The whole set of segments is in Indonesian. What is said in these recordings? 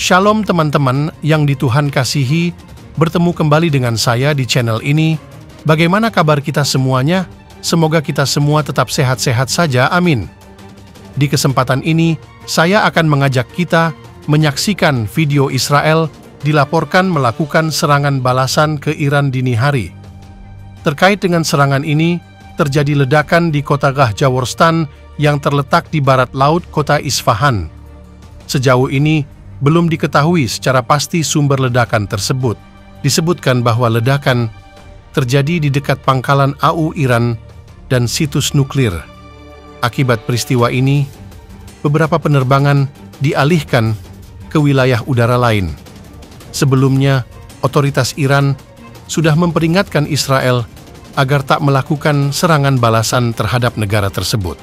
Shalom teman-teman yang di Tuhan kasihi, bertemu kembali dengan saya di channel ini. Bagaimana kabar kita semuanya? Semoga kita semua tetap sehat-sehat saja, amin. Di kesempatan ini, saya akan mengajak kita menyaksikan video Israel dilaporkan melakukan serangan balasan ke Iran dini hari. Terkait dengan serangan ini, terjadi ledakan di kota Gahjaworstan yang terletak di barat laut kota Isfahan. Sejauh ini, belum diketahui secara pasti sumber ledakan tersebut. Disebutkan bahwa ledakan terjadi di dekat pangkalan AU Iran dan situs nuklir. Akibat peristiwa ini, beberapa penerbangan dialihkan ke wilayah udara lain. Sebelumnya, otoritas Iran sudah memperingatkan Israel agar tak melakukan serangan balasan terhadap negara tersebut.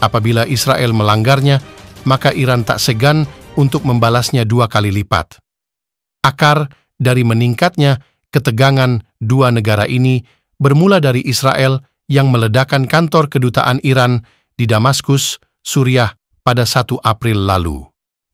Apabila Israel melanggarnya, maka Iran tak segan untuk membalasnya 2 kali lipat. Akar dari meningkatnya ketegangan dua negara ini bermula dari Israel yang meledakkan kantor kedutaan Iran di Damaskus, Suriah pada 1 April lalu.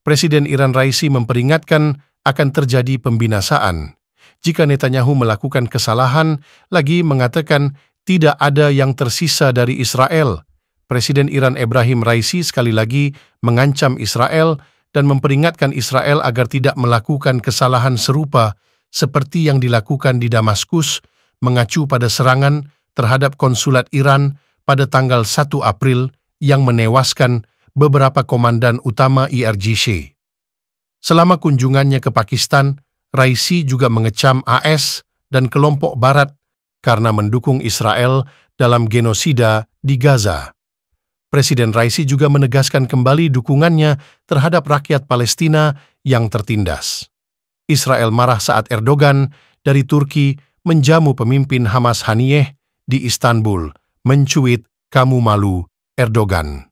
Presiden Iran Raisi memperingatkan akan terjadi pembinasaan jika Netanyahu melakukan kesalahan, lagi mengatakan tidak ada yang tersisa dari Israel. Presiden Iran Ebrahim Raisi sekali lagi mengancam Israel dan memperingatkan Israel agar tidak melakukan kesalahan serupa seperti yang dilakukan di Damaskus, mengacu pada serangan terhadap konsulat Iran pada tanggal 1 April yang menewaskan beberapa komandan utama IRGC. Selama kunjungannya ke Pakistan, Raisi juga mengecam AS dan kelompok Barat karena mendukung Israel dalam genosida di Gaza. Presiden Raisi juga menegaskan kembali dukungannya terhadap rakyat Palestina yang tertindas. Israel marah saat Erdogan dari Turki menjamu pemimpin Hamas Haniyeh di Istanbul, mencuit, "Kamu malu, Erdogan."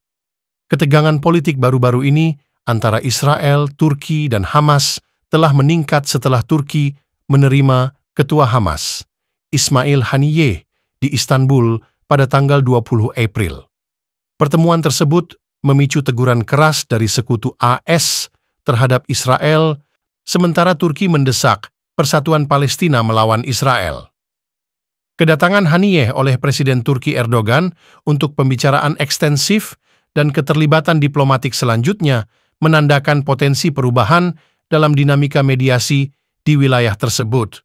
Ketegangan politik baru-baru ini antara Israel, Turki, dan Hamas telah meningkat setelah Turki menerima Ketua Hamas, Ismail Haniyeh, di Istanbul pada tanggal 20 April. Pertemuan tersebut memicu teguran keras dari sekutu AS terhadap Israel, sementara Turki mendesak Persatuan Palestina melawan Israel. Kedatangan Haniyeh oleh Presiden Turki Erdogan untuk pembicaraan ekstensif dan keterlibatan diplomatik selanjutnya menandakan potensi perubahan dalam dinamika mediasi di wilayah tersebut.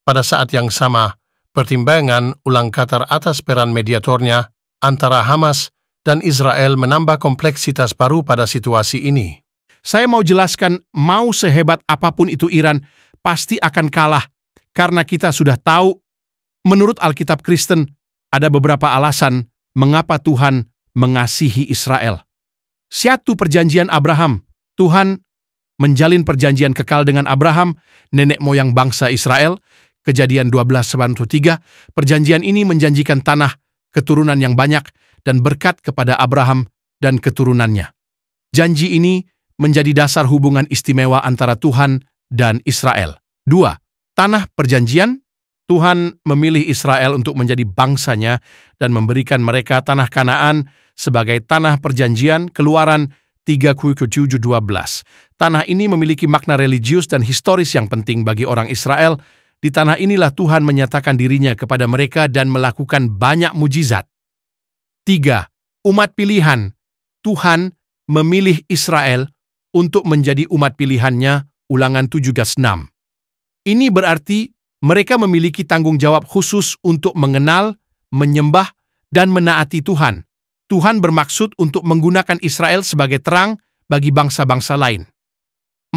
Pada saat yang sama, pertimbangan ulang Qatar atas peran mediatornya antara Hamas dan Israel menambah kompleksitas baru pada situasi ini. Saya mau jelaskan, mau sehebat apapun itu Iran, pasti akan kalah. Karena kita sudah tahu, menurut Alkitab Kristen, ada beberapa alasan mengapa Tuhan mengasihi Israel. Satu, perjanjian Abraham. Tuhan menjalin perjanjian kekal dengan Abraham, nenek moyang bangsa Israel. Kejadian 12:1-3, perjanjian ini menjanjikan tanah, keturunan yang banyak, dan berkat kepada Abraham dan keturunannya. Janji ini menjadi dasar hubungan istimewa antara Tuhan dan Israel. 2. Tanah perjanjian. Tuhan memilih Israel untuk menjadi bangsanya dan memberikan mereka tanah Kanaan sebagai tanah perjanjian. Keluaran 3:7-12. Tanah ini memiliki makna religius dan historis yang penting bagi orang Israel. Di tanah inilah Tuhan menyatakan dirinya kepada mereka dan melakukan banyak mujizat. 3. Umat pilihan. Tuhan memilih Israel untuk menjadi umat pilihannya, Ulangan 7:6. Ini berarti mereka memiliki tanggung jawab khusus untuk mengenal, menyembah, dan menaati Tuhan. Tuhan bermaksud untuk menggunakan Israel sebagai terang bagi bangsa-bangsa lain.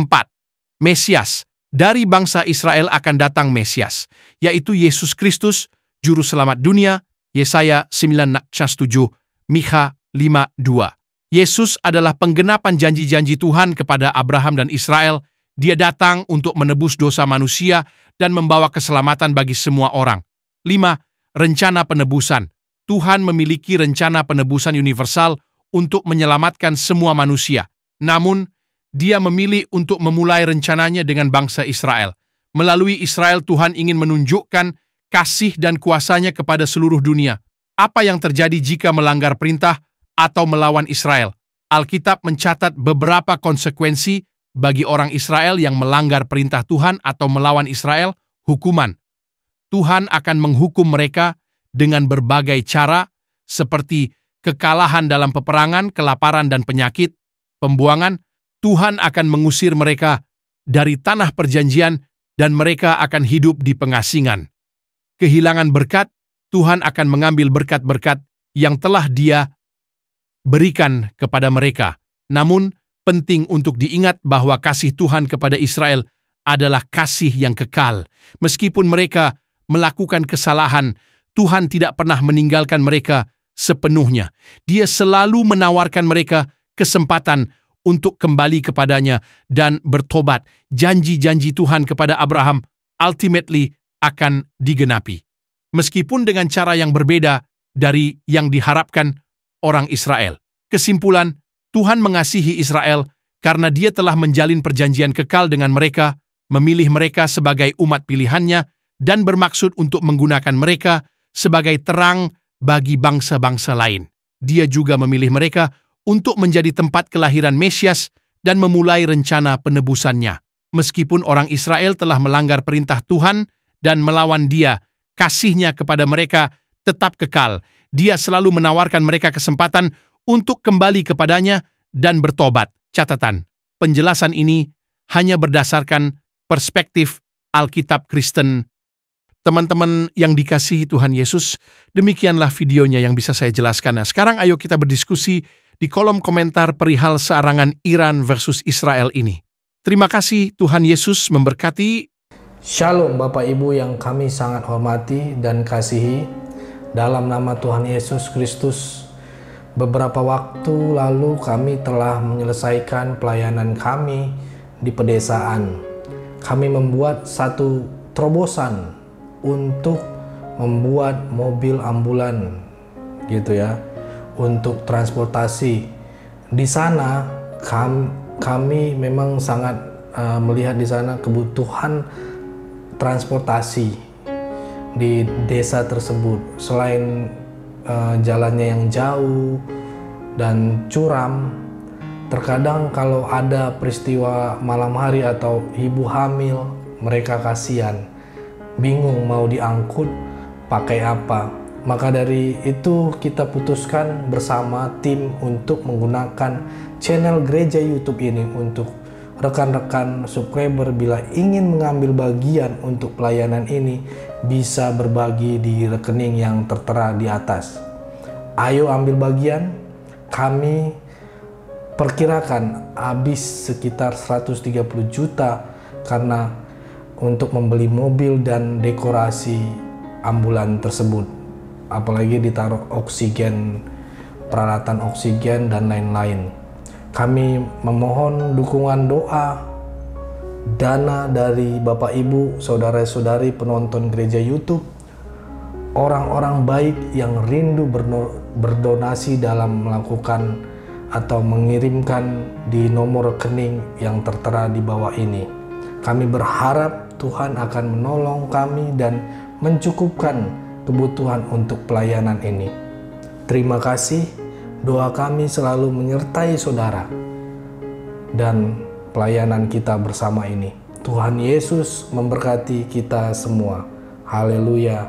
4. Mesias. Dari bangsa Israel akan datang Mesias, yaitu Yesus Kristus, Juru Selamat dunia, Yesaya 9:7, Mikha 5:2. Yesus adalah penggenapan janji-janji Tuhan kepada Abraham dan Israel. Dia datang untuk menebus dosa manusia dan membawa keselamatan bagi semua orang. 5. Rencana penebusan. Tuhan memiliki rencana penebusan universal untuk menyelamatkan semua manusia. Namun, Dia memilih untuk memulai rencananya dengan bangsa Israel. Melalui Israel, Tuhan ingin menunjukkan kasih dan kuasanya kepada seluruh dunia. Apa yang terjadi jika melanggar perintah atau melawan Israel? Alkitab mencatat beberapa konsekuensi bagi orang Israel yang melanggar perintah Tuhan atau melawan Israel, hukuman. Tuhan akan menghukum mereka dengan berbagai cara, seperti kekalahan dalam peperangan, kelaparan dan penyakit, pembuangan. Tuhan akan mengusir mereka dari tanah perjanjian dan mereka akan hidup di pengasingan. Kehilangan berkat, Tuhan akan mengambil berkat-berkat yang telah Dia berikan kepada mereka. Namun, penting untuk diingat bahwa kasih Tuhan kepada Israel adalah kasih yang kekal. Meskipun mereka melakukan kesalahan, Tuhan tidak pernah meninggalkan mereka sepenuhnya. Dia selalu menawarkan mereka kesempatan untuk kembali kepadanya dan bertobat. Janji-janji Tuhan kepada Abraham ultimately akan digenapi. Meskipun dengan cara yang berbeda dari yang diharapkan orang Israel. Kesimpulan, Tuhan mengasihi Israel karena Dia telah menjalin perjanjian kekal dengan mereka, memilih mereka sebagai umat pilihannya, dan bermaksud untuk menggunakan mereka sebagai terang bagi bangsa-bangsa lain. Dia juga memilih mereka untuk menjadi tempat kelahiran Mesias dan memulai rencana penebusannya. Meskipun orang Israel telah melanggar perintah Tuhan dan melawan Dia, kasih-Nya kepada mereka tetap kekal. Dia selalu menawarkan mereka kesempatan untuk kembali kepadanya dan bertobat. Catatan, penjelasan ini hanya berdasarkan perspektif Alkitab Kristen. Teman-teman yang dikasihi Tuhan Yesus, demikianlah videonya yang bisa saya jelaskan. Nah, sekarang ayo kita berdiskusi di kolom komentar perihal searangan Iran versus Israel ini. Terima kasih, Tuhan Yesus memberkati. Shalom Bapak Ibu yang kami sangat hormati dan kasihi. Dalam nama Tuhan Yesus Kristus, beberapa waktu lalu kami telah menyelesaikan pelayanan kami di pedesaan. Kami membuat satu terobosan untuk membuat mobil ambulan gitu ya, untuk transportasi. Di sana kami memang sangat melihat di sana kebutuhan transportasi di desa tersebut. Selain jalannya yang jauh dan curam, terkadang kalau ada peristiwa malam hari atau ibu hamil, mereka kasihan, bingung mau diangkut pakai apa. Maka dari itu kita putuskan bersama tim untuk menggunakan channel gereja YouTube ini untuk rekan-rekan subscriber bila ingin mengambil bagian untuk pelayanan ini bisa berbagi di rekening yang tertera di atas. Ayo ambil bagian. Kami perkirakan habis sekitar 130 juta karena untuk membeli mobil dan dekorasi ambulan tersebut. Apalagi ditaruh oksigen, peralatan oksigen dan lain-lain. Kami memohon dukungan doa, dana dari Bapak Ibu, saudara-saudari penonton gereja YouTube, orang-orang baik yang rindu berdonasi dalam melakukan atau mengirimkan di nomor rekening yang tertera di bawah ini. Kami berharap Tuhan akan menolong kami dan mencukupkan kebutuhan untuk pelayanan ini. Terima kasih. Doa kami selalu menyertai saudara dan pelayanan kita bersama ini. Tuhan Yesus memberkati kita semua. Haleluya.